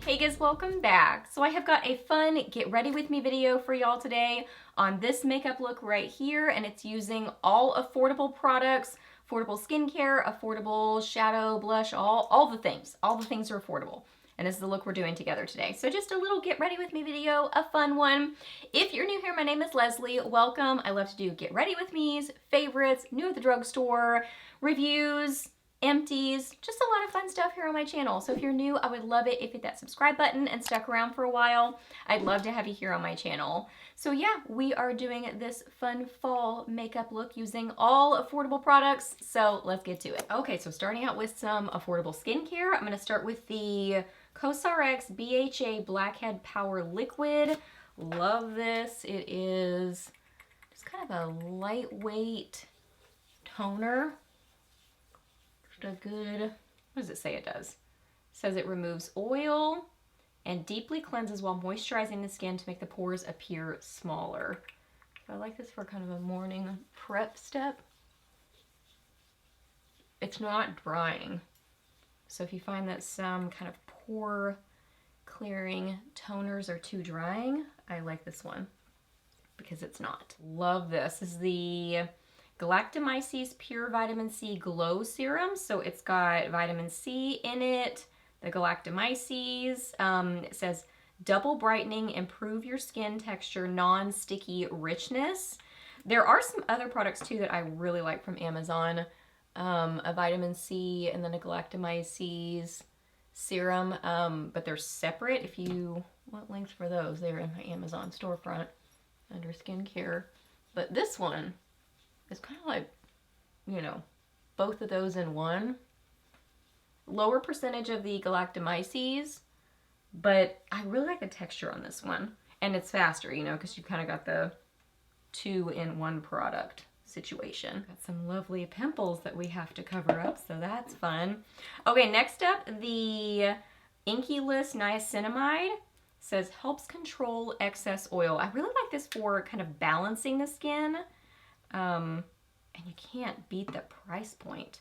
Hey guys, welcome back. So I have got a fun get ready with me video for y'all today on this makeup look right here, and it's using all affordable products, affordable skincare, affordable shadow, blush, all the things. All the things are affordable. And this is the look we're doing together today. So just a little get ready with me video, a fun one. If you're new here, my name is Leslie. Welcome. I love to do get ready with me's, favorites, new at the drugstore, reviews, empties, just a lot of fun stuff here on my channel. So if you're new, I would love it if you hit that subscribe button and stuck around for a while. I'd love to have you here on my channel. So yeah, we are doing this fun fall makeup look using all affordable products. So let's get to it. Okay, so starting out with some affordable skincare, I'm gonna start with the COSRX BHA Blackhead Power Liquid. Love this. It is just kind of a lightweight toner. A good, what does it say it does? It says it removes oil and deeply cleanses while moisturizing the skin to make the pores appear smaller. So I like this for kind of a morning prep step. It's not drying. So if you find that some kind of pore clearing toners are too drying, I like this one because it's not. Love this. This is the Galactomyces Pure Vitamin C Glow Serum. So it's got vitamin C in it, the Galactomyces. It says double brightening, improve your skin texture, non-sticky richness. There are some other products too that I really like from Amazon. A vitamin C and then a Galactomyces serum, but they're separate. If you want links for those, they're in my Amazon storefront under skincare. But this one, it's kind of like, you know, both of those in one. Lower percentage of the Galactomyces, but I really like the texture on this one. And it's faster, you know, because you kind of got the 2-in-1 product situation. Got some lovely pimples that we have to cover up, so that's fun. Okay, next up, the Inkyless Niacinamide. Says helps control excess oil. I really like this for kind of balancing the skin. And you can't beat the price point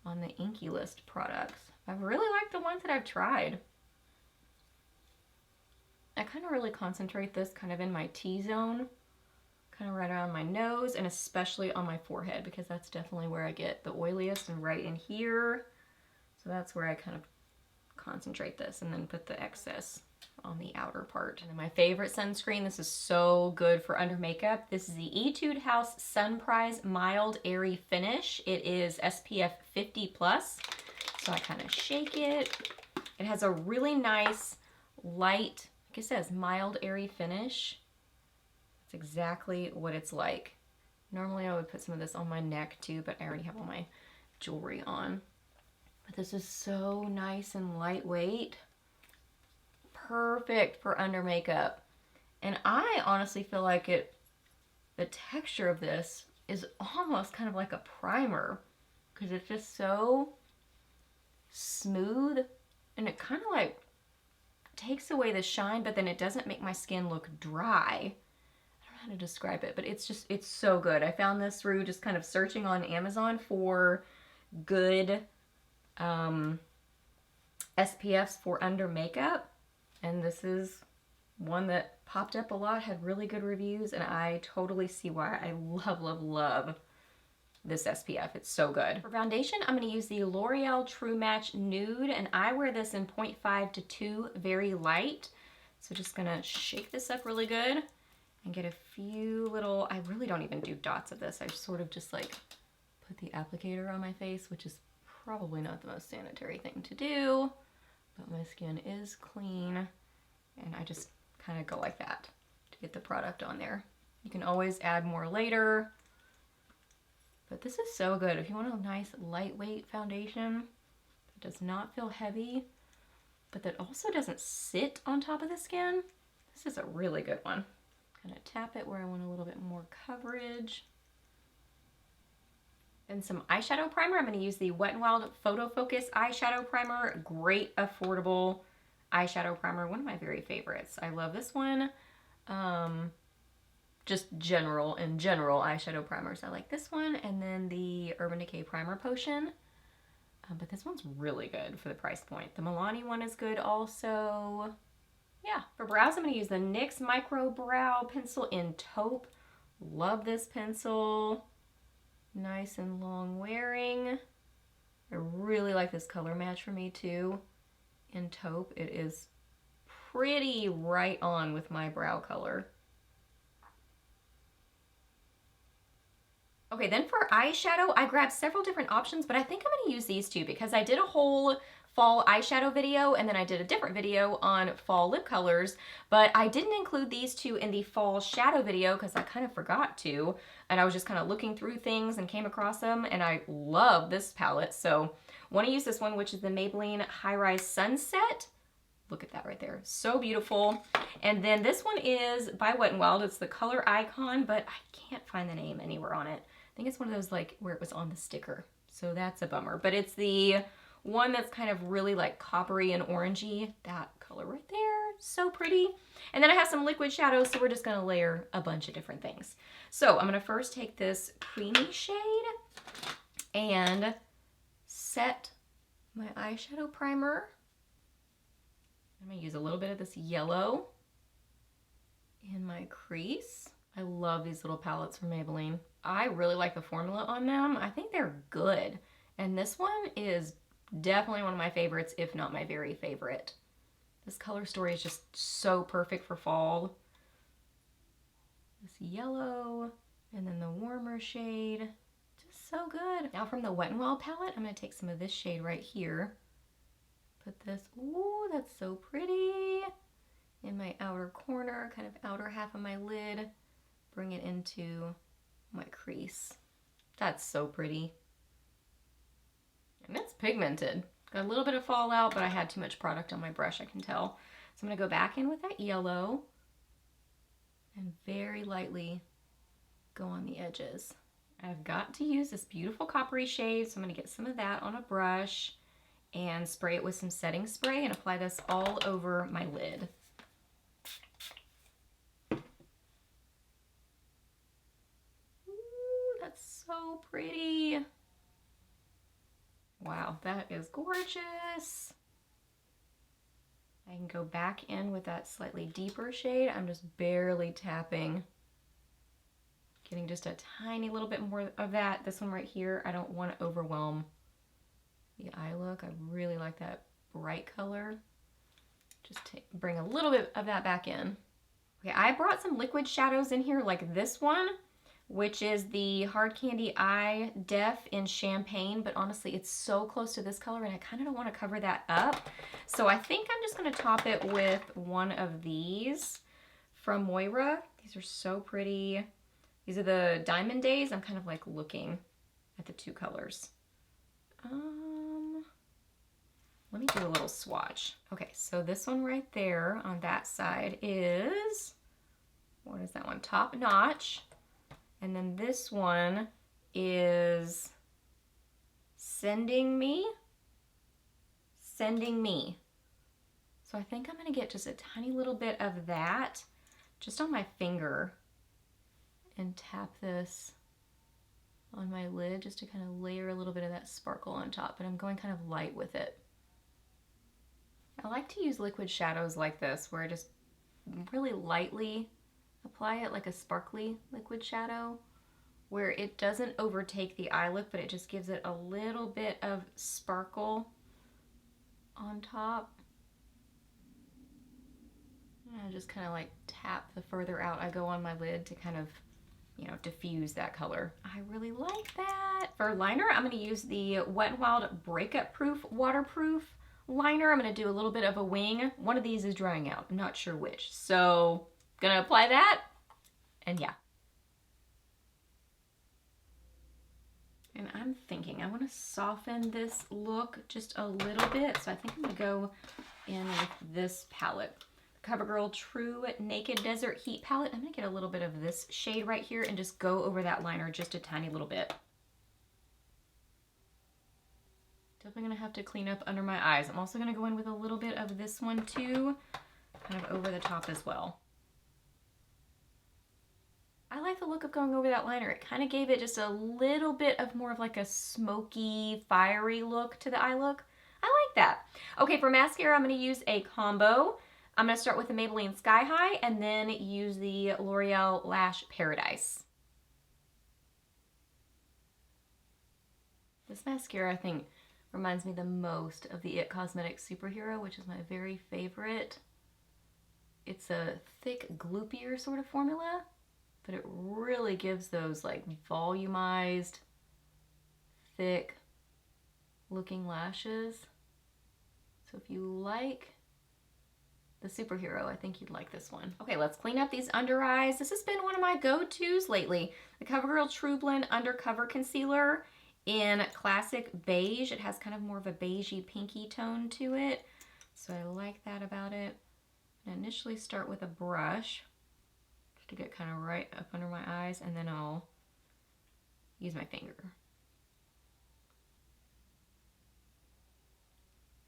on the Inkyless products. I really like the ones that I've tried. I kind of really concentrate this kind of in my T-zone, kind of right around my nose, and especially on my forehead, because that's definitely where I get the oiliest, and right in here. So that's where I kind of concentrate this and then put the excess on the outer part. And then my favorite sunscreen, this is so good for under makeup. This is the Etude House Sunprise Mild Airy Finish. It is SPF 50+. So I kind of shake it. It has a really nice light, like it says, mild airy finish. It's exactly what it's like. Normally I would put some of this on my neck too, but I already have all my jewelry on. But this is so nice and lightweight. Perfect for under makeup. And I honestly feel like the texture of this is almost kind of like a primer, because it's just so smooth and it kind of like takes away the shine, but then it doesn't make my skin look dry. I don't know how to describe it, but it's so good. I found this through just kind of searching on Amazon for good SPFs for under makeup. And this is one that popped up a lot, had really good reviews, and I totally see why. I love, love, love this SPF. It's so good. For foundation, I'm going to use the L'Oreal True Match Nude, and I wear this in 0.5 to 2, very light. So just going to shake this up really good and get a few little, I really don't even do dots of this. I sort of just like put the applicator on my face, which is probably not the most sanitary thing to do. But my skin is clean, and I just kind of go like that to get the product on there. You can always add more later, but this is so good. If you want a nice lightweight foundation that does not feel heavy, but that also doesn't sit on top of the skin, this is a really good one. Kind of tap it where I want a little bit more coverage. And some eyeshadow primer. I'm going to use the Wet n Wild Photo Focus eyeshadow primer. Great affordable eyeshadow primer. One of my very favorites. I love this one. Just general eyeshadow primers. I like this one. And then the Urban Decay Primer Potion. But this one's really good for the price point. The Milani one is good also. Yeah, for brows, I'm going to use the NYX Micro Brow Pencil in Taupe. Love this pencil. Nice and long wearing. I really like this color match for me too. In Taupe, it is pretty right on with my brow color. Okay, then for eyeshadow, I grabbed several different options, but I think I'm going to use these two because I did a whole fall eyeshadow video and then I did a different video on fall lip colors, but I didn't include these two in the fall shadow video because I kind of forgot to, and I was just kind of looking through things and came across them, and I love this palette, so want to use this one, which is the Maybelline High Rise Sunset. Look at that right there. So beautiful. And then this one is by Wet n Wild. It's the Color Icon, but I can't find the name anywhere on it. I think it's one of those like where it was on the sticker. So that's a bummer. But it's the one that's kind of really like coppery and orangey. That color right there. So pretty. And then I have some liquid shadows, so we're just going to layer a bunch of different things. So I'm going to first take this creamy shade and set my eyeshadow primer. I'm going to use a little bit of this yellow in my crease. I love these little palettes from Maybelline. I really like the formula on them. I think they're good. And this one is definitely one of my favorites, if not my very favorite. This color story is just so perfect for fall. This yellow and then the warmer shade. Just so good. Now from the Wet n Wild palette, I'm going to take some of this shade right here. Put this, ooh, that's so pretty, in my outer corner, kind of outer half of my lid. Bring it into my crease. That's so pretty. And it's pigmented. Got a little bit of fallout, but I had too much product on my brush, I can tell. So I'm going to go back in with that yellow and very lightly go on the edges. I've got to use this beautiful coppery shade, so I'm going to get some of that on a brush and spray it with some setting spray and apply this all over my lid. Ooh, that's so pretty. Wow, that is gorgeous. I can go back in with that slightly deeper shade. I'm just barely tapping. Getting just a tiny little bit more of that. This one right here, I don't want to overwhelm the eye look. I really like that bright color. Just bring a little bit of that back in. Okay, I brought some liquid shadows in here like this one, which is the Hard Candy Eye Def in Champagne, but honestly it's so close to this color and I kind of don't want to cover that up. So I think I'm just going to top it with one of these from Moira. These are so pretty. These are the Diamond Days. I'm kind of like looking at the two colors. Let me do a little swatch. Okay, so this one right there on that side is, what is that one? Top Notch. And then this one is Sending Me. Sending Me. So I think I'm gonna get just a tiny little bit of that just on my finger and tap this on my lid just to kind of layer a little bit of that sparkle on top, but I'm going kind of light with it. I like to use liquid shadows like this where I just really lightly apply it like a sparkly liquid shadow where it doesn't overtake the eye look, but it just gives it a little bit of sparkle on top. And I just kind of like tap the further out I go on my lid to kind of, you know, diffuse that color. I really like that. For liner, I'm going to use the Wet n Wild Breakup Proof Waterproof liner. I'm going to do a little bit of a wing. One of these is drying out. I'm not sure which. So, gonna apply that. And yeah. And I'm thinking I want to soften this look just a little bit. So I think I'm going to go in with this palette. CoverGirl True Naked Desert Heat Palette. I'm going to get a little bit of this shade right here and just go over that liner just a tiny little bit. Definitely going to have to clean up under my eyes. I'm also going to go in with a little bit of this one too, kind of over the top as well. I like the look of going over that liner. It kind of gave it just a little bit of more of like a smoky, fiery look to the eye look. I like that. Okay, for mascara, I'm going to use a combo. I'm going to start with the Maybelline Sky High and then use the L'Oreal Lash Paradise. This mascara, I think, reminds me the most of the IT Cosmetics Superhero, which is my very favorite. It's a thick, gloopier sort of formula, but it really gives those like volumized, thick looking lashes. So if you like the Superhero, I think you'd like this one. Okay, let's clean up these under eyes. This has been one of my go-tos lately. The CoverGirl True Blend Undercover Concealer in Classic Beige. It has kind of more of a beigey pinky tone to it, so I like that about it. I initially start with a brush just to get kind of right up under my eyes, and then I'll use my finger.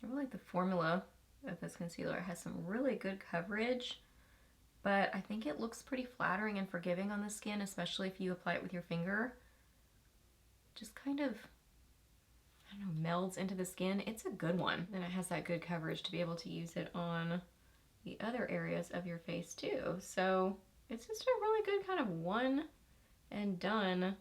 I really like the formula of this concealer. It has some really good coverage, but I think it looks pretty flattering and forgiving on the skin, especially if you apply it with your finger. Just kind of, I don't know, melds into the skin. It's a good one. Then it has that good coverage to be able to use it on the other areas of your face too. So it's just a really good kind of one and done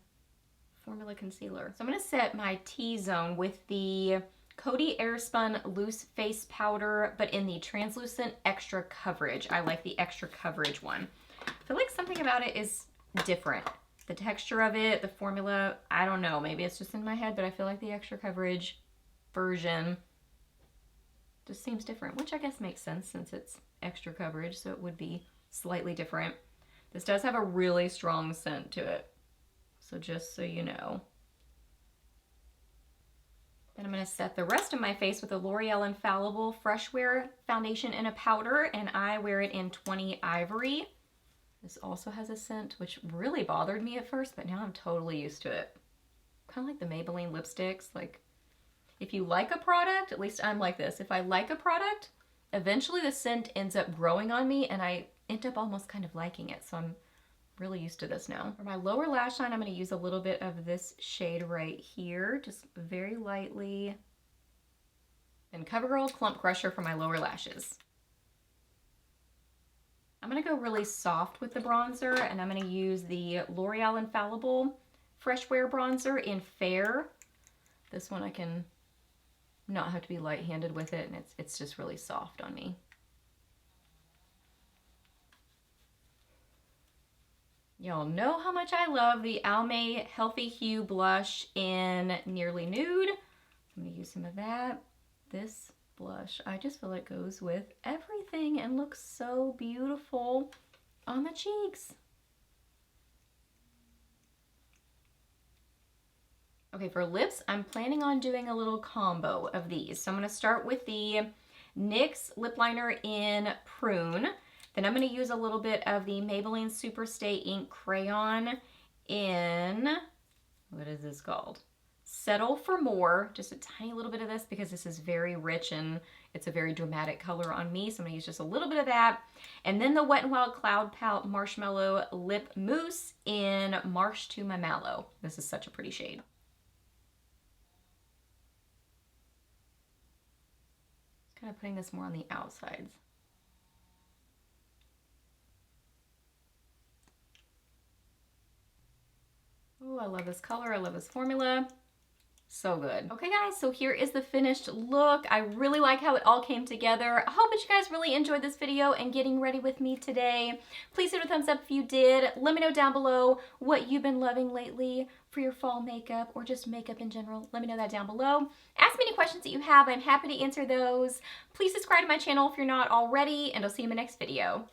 formula concealer. So I'm gonna set my T-zone with the Coty Airspun Loose Face Powder, but in the translucent extra coverage. I like the extra coverage one. I feel like something about it is different. The texture of it, the formula, I don't know, maybe it's just in my head, but I feel like the extra coverage version just seems different, which I guess makes sense since it's extra coverage, so it would be slightly different. This does have a really strong scent to it, so just so you know. Then I'm going to set the rest of my face with a L'Oreal Infallible Fresh Wear Foundation in a powder, and I wear it in 20 Ivory. This also has a scent which really bothered me at first, but now I'm totally used to it. Kind of like the Maybelline lipsticks. Like, if you like a product, at least I'm like this. If I like a product, eventually the scent ends up growing on me and I end up almost kind of liking it. So I'm really used to this now. For my lower lash line, I'm going to use a little bit of this shade right here, just very lightly. And CoverGirl Clump Crusher for my lower lashes. I'm going to go really soft with the bronzer, and I'm going to use the L'Oreal Infallible Fresh Wear Bronzer in Fair. This one I can not have to be light-handed with it, and it's just really soft on me. Y'all know how much I love the Almay Healthy Hue Blush in Nearly Nude. I'm going to use some of that. This blush, I just feel it goes with everything and looks so beautiful on the cheeks. Okay, for lips, I'm planning on doing a little combo of these. So I'm going to start with the NYX lip liner in Prune. Then I'm going to use a little bit of the Maybelline Superstay Ink Crayon in, what is this called? Settle for More. Just a tiny little bit of this because this is very rich and it's a very dramatic color on me. So I'm going to use just a little bit of that. And then the Wet n Wild Cloud Palette Marshmallow Lip Mousse in Marsh to My Mallow. This is such a pretty shade. Kind of putting this more on the outsides. Oh, I love this color. I love this formula. So good. Okay guys, so here is the finished look. I really like how it all came together. I hope that you guys really enjoyed this video and getting ready with me today. Please hit a thumbs up if you did. Let me know down below what you've been loving lately for your fall makeup or just makeup in general. Let me know that down below. Ask me any questions that you have. I'm happy to answer those. Please subscribe to my channel if you're not already, and I'll see you in my next video.